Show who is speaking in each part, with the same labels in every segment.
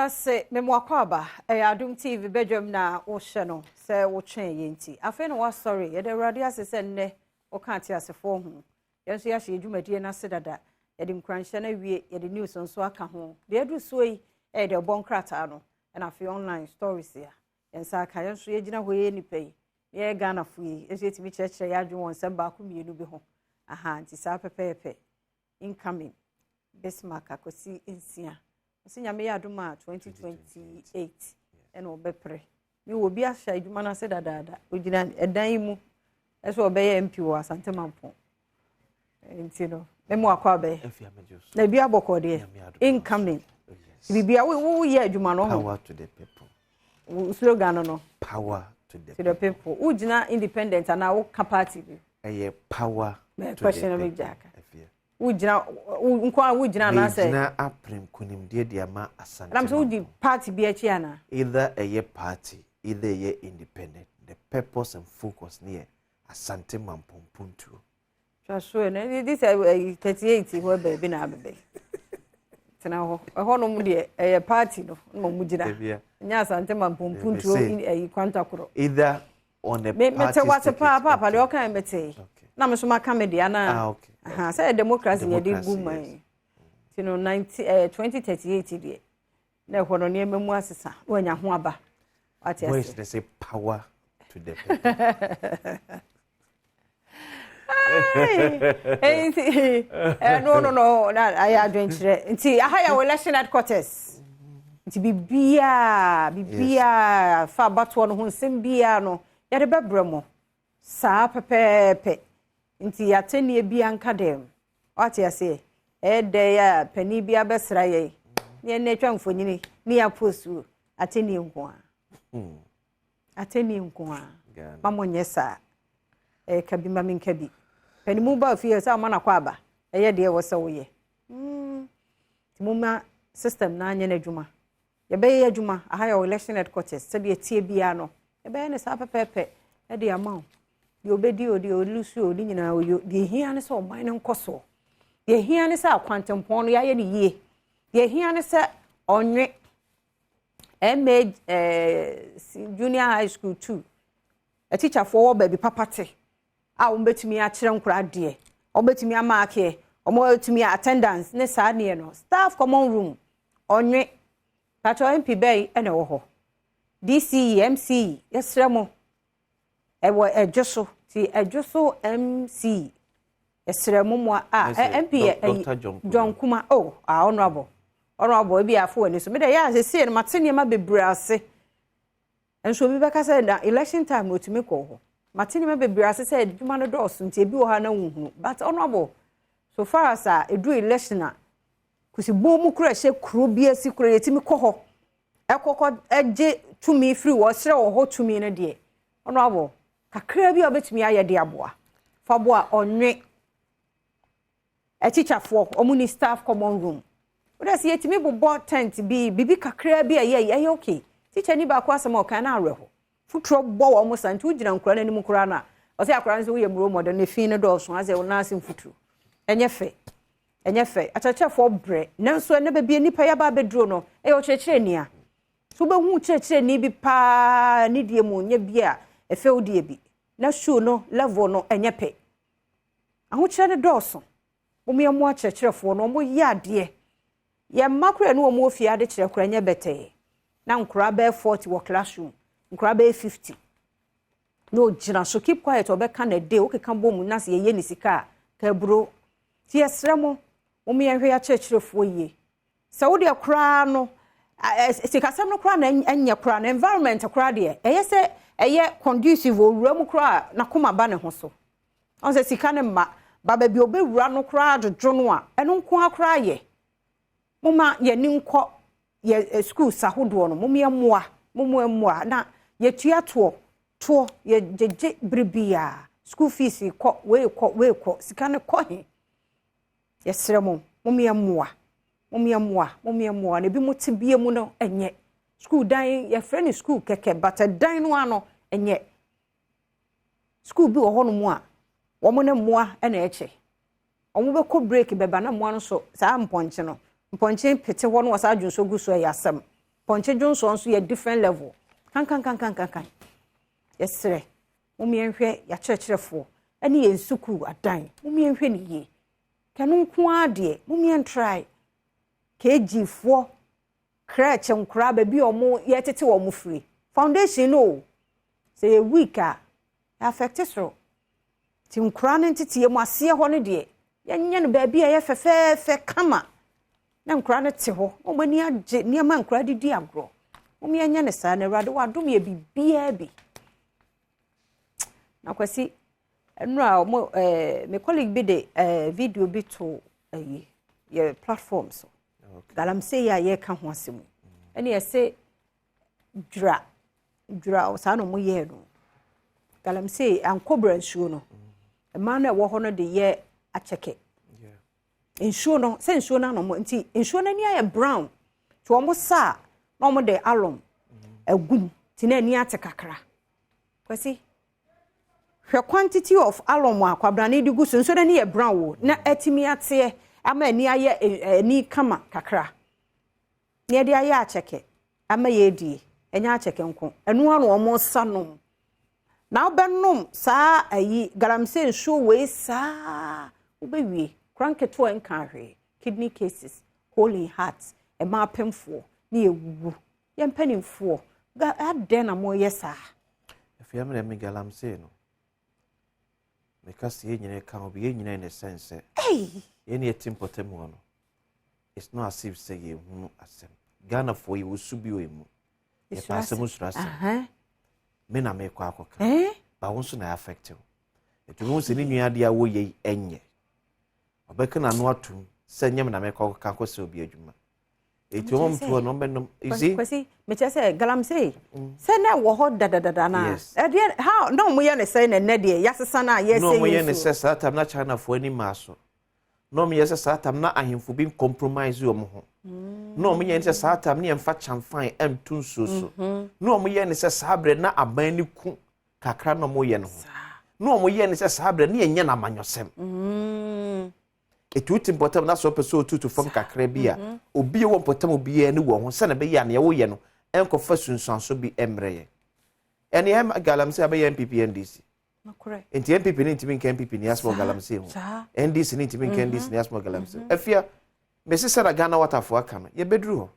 Speaker 1: Medase memwakwaba Adom TV Badwam na wo hye no se wo twen yenti afi no wa sorry ye de radio asese nne wo kan ate asefo hu yenso ya hye dwumadie na sedada ye de nkranhye na wie ye de news nso aka ho de adu so yi de bonkrata no na afi online stories ya yensa aka yenso ye gina ho ye nipa yi ye Ghana fu yi yenso etimi kyerɛkyerɛ ya adwen won sem ba ko mienu bi ho aha nti sa pepepe incoming Bismarck akosi insia Sinya me Adom 2028 and obepre. Me will be a shy man said that ojina edan mu eso obeye MP wo Asante Mampo. Ntino memo akwabe. Na bia bokode incoming. Bibia we ye adwuma no
Speaker 2: power to the people.
Speaker 1: Slogan no
Speaker 2: Power to
Speaker 1: the people. Ujina independent and now party bi.
Speaker 2: Power
Speaker 1: to question the people. Ujina nkwa ujina na say
Speaker 2: na aprem kunimdie dia ma Asante.
Speaker 1: Ram so udi party bi achi ana.
Speaker 2: Either a party, either a independent. The purpose and focus near Asante Mampumpuntu.
Speaker 1: Just so this 38 who be na bebe. Tena ho no mu de a party no mu gina. Nya Asante Mampumpuntu in kwantakoro.
Speaker 2: Either on a
Speaker 1: party. Me tell what papa de o kan mete. Na me so maka me dia na.
Speaker 2: Okay.
Speaker 1: Say democracy ye dey boom man. 2038 dey. Na ho no ne memu asesa. Wanya ho aba. What you say?
Speaker 2: They say power to the people.
Speaker 1: No. I adventure. Nti ahaya election headquarters. Nti bibia fa batwo no ho nsem bia no. Ya de bebremo. Saa pepepe. Nti atenie bia nka dem. What you say? De ya pani bia besra ye. Ne na twa mfonyini. Ni ya postu atenie nko a. Atenie nko a. Mamonye sa. Kabi mami nkabi. Pani mu ba fie sa mana kwa aba. Ye de wo se wo ye. Ti mu ma system na anya na adwuma. Ye be ye adwuma ahaya election headquarters. Se de tie bia no. Ye be ne sa pepepe. E de amount. Yo bedi odi olusu odi nyina oyo de hia ne se o man nkoso de hia ne se akwantempon no yaye ne yie de hia ne se onwe junior high school 2 a teacher for baby papate a umbetumi a kire nkura de obetumi amake omotumi attendance ne sa ne no staff common room onwe pato MP bay ene wo ho DCE MC yesremo ewo ejoso ti ejoso MC esremumwa MP John Kuma honorable e bia afo ani so me dey ya se no matene ma bebre ase enso bi beka say na election time otumi ko ho matene ma bebre ase say djuma no dos nti ebi wo ha na hunhunu but honorable so far as edu election a kusi bomu kura hye kuro bi asi kura yetimi ko ho ekokọ eje tumi free wo sere wo ho tumi no de honorable kakra bi obetumi aye de aboa fa boa onwe teacher for omuni staff common room oda se yetimi bobo tent bibi kakra bi aye okay teacher ni ba kwa asem o kan na areho futuro bo wo mo santi ugina nkura na nim kura na o se akura nso wo ye muro modern ne fin ne do so aze wo na asim futuro enye fe achacha for bre nanso ne ba bi nipa ya ba bedro no o chekire ni a so be hu chekire ni bi pa ni die mu nya bi a efe odie bi na show no level no enye pe aho kire ne dɔɔso mo me mo akyerɛkyerɛfo no mo yɛ ade ye makura no mo ofie ade kyerɛ kura nya bete na nkura be 40 wo classroom nkura be 50 no gina so keep quiet obeka na de okeka bom na se ye ni sika ka bro ti esrɛ mo me yɛ hwe akyerɛkyerɛfo yie sɛ wo de kura no sikasɛm no kura na anya kura na environment kura de ɛyɛ sɛ ɛyɛ conducive owura mu kura na koma ba ne ho so on sɛ sika ne ma baba bi obewura no kura dodwo no a ɛno nko akura ye moma ye ni nkɔ ye school sahodo no mom ye moa na ye tua to ye jeje bribia school fees kɔ we kɔ sika ne kɔ he ye srɛ mom ye moa na bi mo tibie mu no enye school dan ye frɛ school keke but dan no ano enye school bi wo ho no mu a wo mo ne moa na eche omo be ko break beba na moa no so saa mponche pete ho no wasa adwonso gu so ya asam Ponche Johnson so ye different level kan yesre momienhwe ya churchfo ene ye nsuku adan momienhwe ne ye kanu nko ade momien try KG4 crutch nkura ba bi omo ye tete wo mo free foundation no say a week affect so ti nkura ne tete ye mo ase ho ne de yenye no ba bi ye fefefe kama na nkura ne te ho o mani age niam nkura didi agro momienye ne sa na rade wa dom ye bibia bi na kwasi enra mo me colleague bi de video bi to ye platform so galamsey ya ye ka ho asem ene ye se dra o sa no mo ye no galamsey ankobra nsuo no ma na wo ho no de ye acheke nsuo no se nsuo na no mo nti nsuo na ni aye brown to mo sa no mo de alum agum ti na ni ate kakra kwasi hwe quantity of alum akwabra na di guso nsuo na ni ye brown wo na atimi ate ama ni aye ni kama kakra ne de aye acheke ama ye die enya acheke nko enu anu omo sanom na obenum saa ayi galamsey nsuo we saa obewie cranketo enka hwe kidney cases holy hearts e ma pemfo ni ewuwu ye mpanimfo ga aden na mo yesa
Speaker 2: efia me galamsey no because ye nyine ka obi ye nyine in a sense ye ne timpotem ho no it's not as if say ye hu asem Ghana for you subi we mu ye passe mu surasa me na me kwa akoka ba wonso na affect you etu se ni nua de a wo ye enye obeka na no atum se nyem na me kwa akoka ko se obi adwuma etu mo mto no benom isi
Speaker 1: kwasi me che se galamsey se na wo ho dadadada na how no mo ye ne se na de yasesa na ye se
Speaker 2: no mo ye ne se sa tam na China for ani maso no mo ye se sa tam na ahemfo bi compromise yo mo ho no mo ye ne se sa tam ne emfa chamfan antu so no mo ye ne se sabre na aban ni ku kakra no mo ye no no mo ye ne se sabre ne enye na manyosem etu timpotem na so peso tutu fam kakra bi a obi e wo potem obi e ne wo ho se na be ya ne wo ye no enkofa sunsuanso bi emreye ene em galamsey abe MPP NDC
Speaker 1: makure
Speaker 2: enti MPP ni ntimi nka MPP ni asmo galamsey ho NDC ni ntimi nka NDC ni asmo galamsey afia mesi sara Ghana waterfo aka no ye bedru ho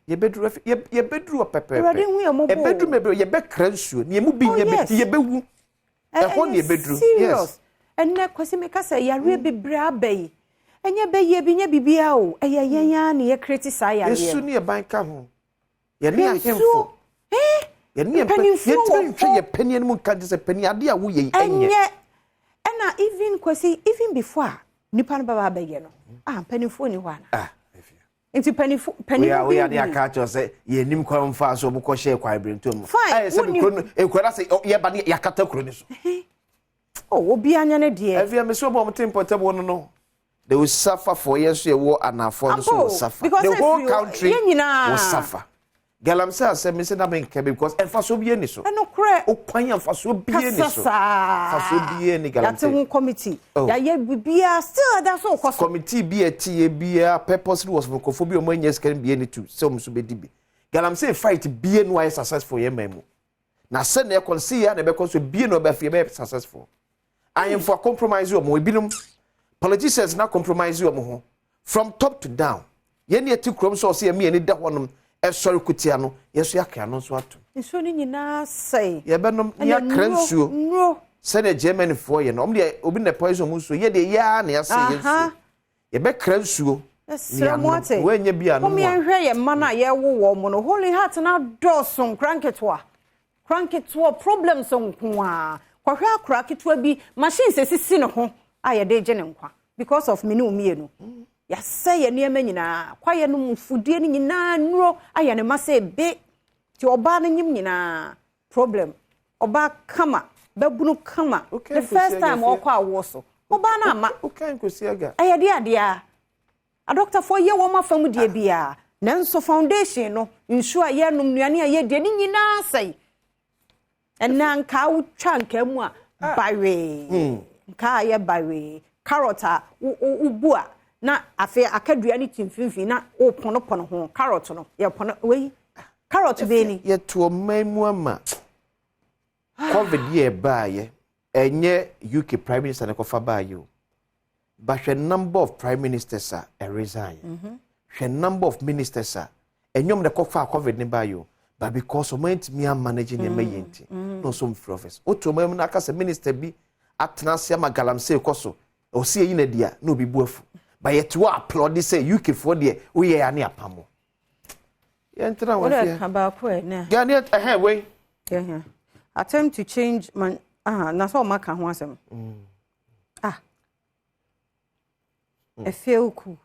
Speaker 2: ye bedru pepe e bedru mebe ye be kransuo ni emu bi ye bewu e ho ni ye bedru yes
Speaker 1: enne kwasi me kasa yare bebra abai enye be ye bi nya bibia o eye yenya na ye criticize yare
Speaker 2: yesu ni e ban ka ho ye ni ahemfo ye ni ye penny mu ka je se penny ade a wo ye enye
Speaker 1: ena even kwasi even before nipa no baba abai no pennyfo ni hwana Inti penny
Speaker 2: we are the akacho say ye nim kwa mfa so bukọ share kwa ibrentum ay se bikro ekwara say ye ba ne yakata kro ni so
Speaker 1: obi anya ne de
Speaker 2: avia me so bo mtem portable no they will suffer for years ye wo anafo so will suffer the whole country will suffer galamsey say me say na ben kebe because enfa so bi eni so
Speaker 1: eno kre
Speaker 2: okwan enfa so bi eni so fa so bi eni galamsey
Speaker 1: that committee ya ye bibia still that so
Speaker 2: committee bi etie bia purposely was for phobia mo nyes kan bi eni to so so be di galamsey fight bi eni why successful ye mamu na se na e konsi ya na be konso bi eni oba fie be successful I am for compromise you mo ebinum politicians na compromise you mo ho from top to down ye ne eti krom so se me ani da honum e sori kutia no yeso yakra no so ato
Speaker 1: nso ni nyina sei
Speaker 2: ye benom ya kransuo no se na Germany for ye no de obi na poison mu so ye de ya na yase yesu ye be kransuo
Speaker 1: Sramote
Speaker 2: we nya bia no
Speaker 1: mo me hwe ye ma na ye wo mo no holy heart na doson cranketwa problems nko a kwahwa akra ketwa bi machine sesisi ne ho aye de je ne nkwa because of me ne omienu ya say ye niam nyina kwaye no mfudie ne nyina nuro aye ne mase be ti oba ne nyim nyina problem oba kama babunu kama the first time okwa awo so oba na ama
Speaker 2: okay nkosi aga
Speaker 1: aye de adea a doctor for ye wo ma fam de bia nanso foundation no nsure ye num nuane aye de ne nyina sai ena nka utwa nka mu a bawe nka aye bawe carrot a ubua na afi akadua ni timfimfi na o pono ho carrot no ye pono we carrot be ni
Speaker 2: ye to mamu ama covid ye ba ye enye UK prime minister ne kofa ba ye o but the number of prime ministers are resign the number of ministers are enyom ne kofa covid ne ba ye o but because of me managing the mayenti no some free office o to mamu na aka minister bi atena sia magalamse koso o sie yi na dia no bi buafu but yet to applaud say UK for there we ye ani apamo ye ntra wa fie
Speaker 1: about na
Speaker 2: Gani we
Speaker 1: yeah attempt to change man na so maka ho asem I feel cool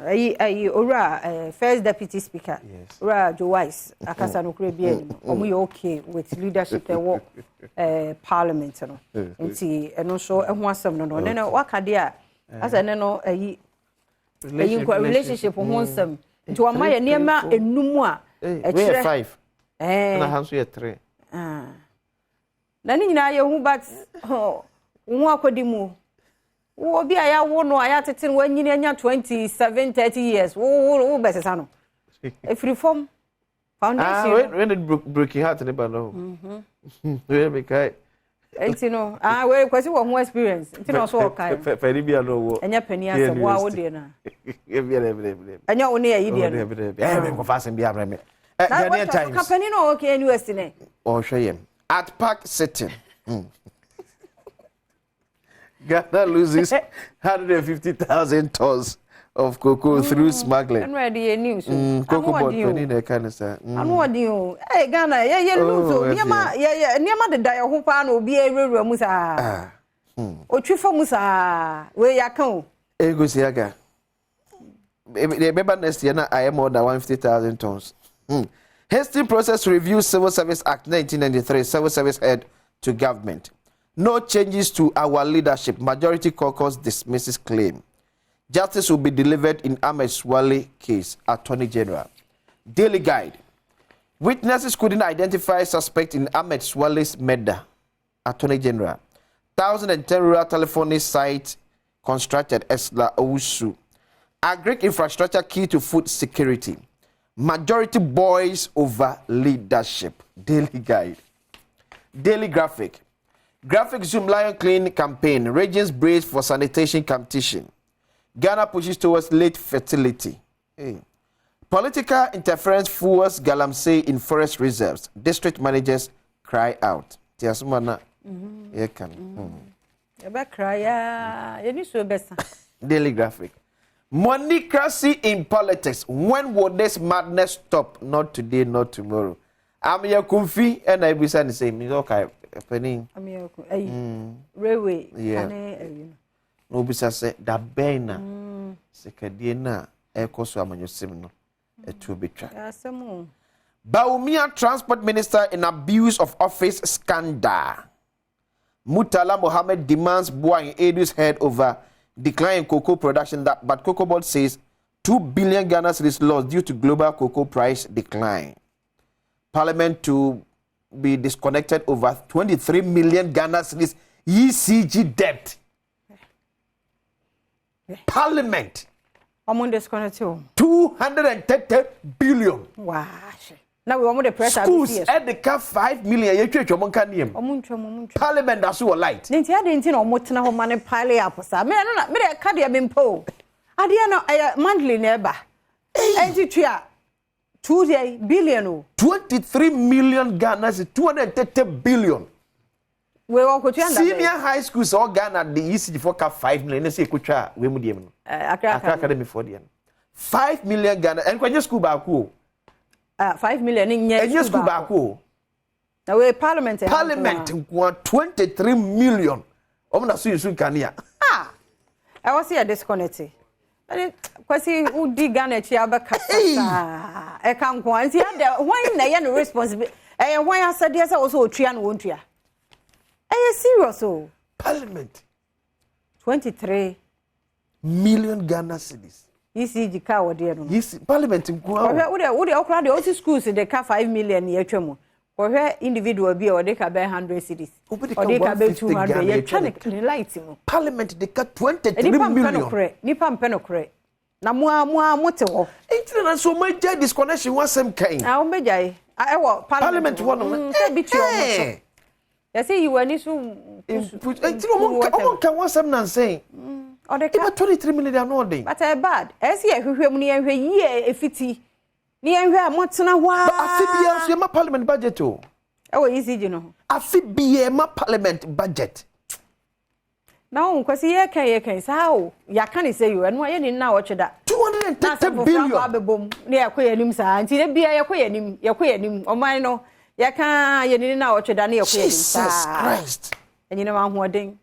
Speaker 1: I ora first deputy speaker ora Joe Wise akasa no kure bia omo ye okay with leadership e wo parliament no nti eno so ho asem no no na wakade a asa ne no relationship ho asem nti wa maye niema enum a e kire
Speaker 2: 5 na hanso ye 3
Speaker 1: na ni nyina ye hu but wo akodi mu wo bi aya wo no aya tete wo nyina nya 27 30 years wo besesa no e free form foundation
Speaker 2: when it breaking heart ne ba no we be kai
Speaker 1: no we kwesi wo ho experience enti no so o kai
Speaker 2: feri bia no wo
Speaker 1: enya pani ase wo de na
Speaker 2: e bia
Speaker 1: enya wo ne yi de no
Speaker 2: me ko fasen bia breme Ghanaian Times
Speaker 1: company no okay university ne
Speaker 2: o hweyem at park sitting Ghana loses 150,000 tons of cocoa through smuggling.
Speaker 1: And ready news.
Speaker 2: Cocoa bot penny na kind of say.
Speaker 1: Anu odi o. Eh Ghana ye lose. Niama de da ho pa na obi ewura mu sa. O twifa mu sa. We yakan o.
Speaker 2: Ego si aga. The member next year na I more than 150,000 tons. Hasty process review Civil Service Act 1993 Civil Service head to government. No changes to our leadership. Majority caucus dismisses claim. Justice will be delivered in Ahmed Swale case. Attorney General. Daily Guide. Witnesses couldn't identify suspect in Ahmed Swale's murder. Attorney General. 1,010 rural telephony site constructed. Esla Owusu. Agric infrastructure key to food security. Majority boys over leadership. Daily Guide. Daily Graphic. Graphic Zoom Lion Clean campaign. Regions brace for sanitation competition. Ghana pushes towards late fertility. Political interference fuels galamsey in forest reserves. District managers cry out. Tiasumana. Daily Graphic. Monocracy in politics. When will this madness stop? Not today, not tomorrow. I'm your kumfi and I be saying the same. Okay. Penny.
Speaker 1: Railway.
Speaker 2: Yeah. No bisa say da bena. Sekadina ekoso amanyosim no. Etu betwa.
Speaker 1: Asemu.
Speaker 2: Baumia Transport Minister in abuse of office scandal. Mutala Mohammed demands Boa Edu's head over decline in cocoa production but Cocoa Board says 2 billion Ghana cedis lost due to global cocoa price decline. Parliament to be disconnected over 23 million Ghana cedis ECG debt. Parliament.
Speaker 1: Among disconnected
Speaker 2: 230 billion.
Speaker 1: Wow. Now we want the press.
Speaker 2: Schools at the cap 5 million. You church among Kanium. Parliament that's all light.
Speaker 1: Ninti I didn't know what na money pile up. Sa me no na me dey carry am po. Ade na monthly neighbor. Enti 2 billion.
Speaker 2: 23 million Ghana is 230 billion.
Speaker 1: We walk to
Speaker 2: senior high schools all Ghana the ECG for cap 5 million. Say kucha we mu dem no. Academy for dem. 5 million Ghana and kwanya school ba ko.
Speaker 1: 5 million in year
Speaker 2: school ba ko.
Speaker 1: Na we parliament
Speaker 2: 23 million. Omo na so yusu Kania.
Speaker 1: I was here disconnected. Kwasi udi Ghana chi abaka sa. E kan ko anti ade when na ye no responsibility. When asade say also otria no wontua. Serious oh.
Speaker 2: Parliament
Speaker 1: 23
Speaker 2: million Ghana cedis.
Speaker 1: ECG car there no.
Speaker 2: Yes, Parliament in Kwa.
Speaker 1: We okra the old schools they ka 5 million ye twemu. for individual be or they can buy 100 cities. Or they can buy 200. You're trying to light him.
Speaker 2: Parliament, they cut 23 million.
Speaker 1: Nippon penocre. Namwa moto.
Speaker 2: Ain't so my disconnection was some kind.
Speaker 1: I'll be jay. I want
Speaker 2: Parliament one of them.
Speaker 1: You see, you were this room.
Speaker 2: Can want some saying.
Speaker 1: Or they
Speaker 2: got 23 million no day.
Speaker 1: But I bad. As here, who have near a year, if it's near where Montana, why?
Speaker 2: I feel my parliament budget too.
Speaker 1: Oh, easy, you know.
Speaker 2: I feel be my parliament budget.
Speaker 1: No, because here can say how ya can say you and why you didn't now watch that.
Speaker 2: 230 billion.
Speaker 1: Near Quanim, sir, until they be a quanim, or mine, no, ya can you didn't now watch it down near
Speaker 2: Jesus Christ.
Speaker 1: And you know, I'm wedding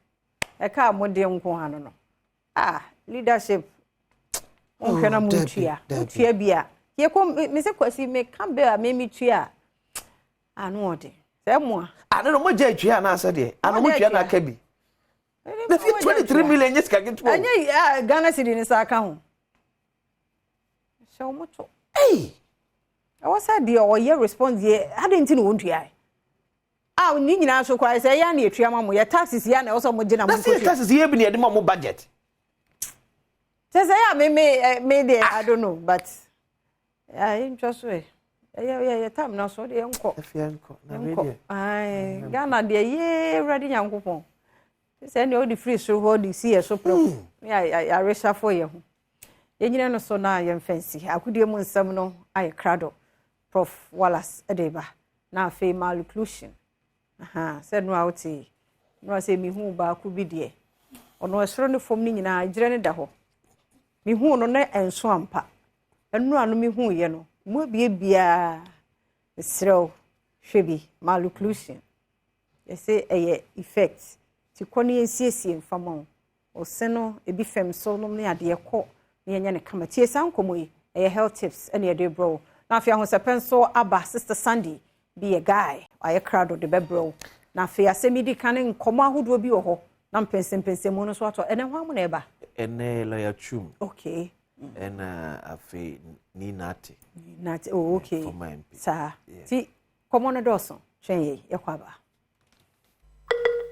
Speaker 1: a car more dear Uncle. Ah, leadership. Uncle Mutia, Mutia Bia. You come, Mr. Quasi, make come bear, maybe chia. I know what. Say more. I don't know what Jay and I said, I don't know what you're not be. The 23 million just can get one. Yeah, Ghana City in his account. So much. Hey, I was said, dear, or your response, yeah, I didn't know what you are. I need you so quite say, I need to your taxes, Yan, also Mojana. Taxes here be near the more budget. Says I may, I don't know, but I interest way. Yeah, time now, so the uncle. I Ghana, dear, yeah, ready, young couple. Send all the free so hold the see so pro. Yeah, I resha for you. You know, so now you're fancy. I could do some no, I crowd. Prof Wallace Adeba. Now, female inclusion. Said no out. No, say me who ba could be dear. Or no, surrounded from me in a journey da ho. Me who no net and swampa. And no, me who you know. More be a beer. Slow, shabby, malclusion. You say a effect. Ti kwani ensiesie mfamon o seno ebi fem so no ne ade ekọ ne yenya ne kama tie san komoyi health tips ene ade bro na afia ho sepen so aba sister Sandy be a guy aye crowd de bebro na afia semidi kan nkomo ahodo bi wo ho na mpensempense mu no so ato ene ho amuna eba
Speaker 2: ene la ya chum
Speaker 1: okay
Speaker 2: ena afi ni nati
Speaker 1: oh okay sa ti komo no doso twen ye kwaba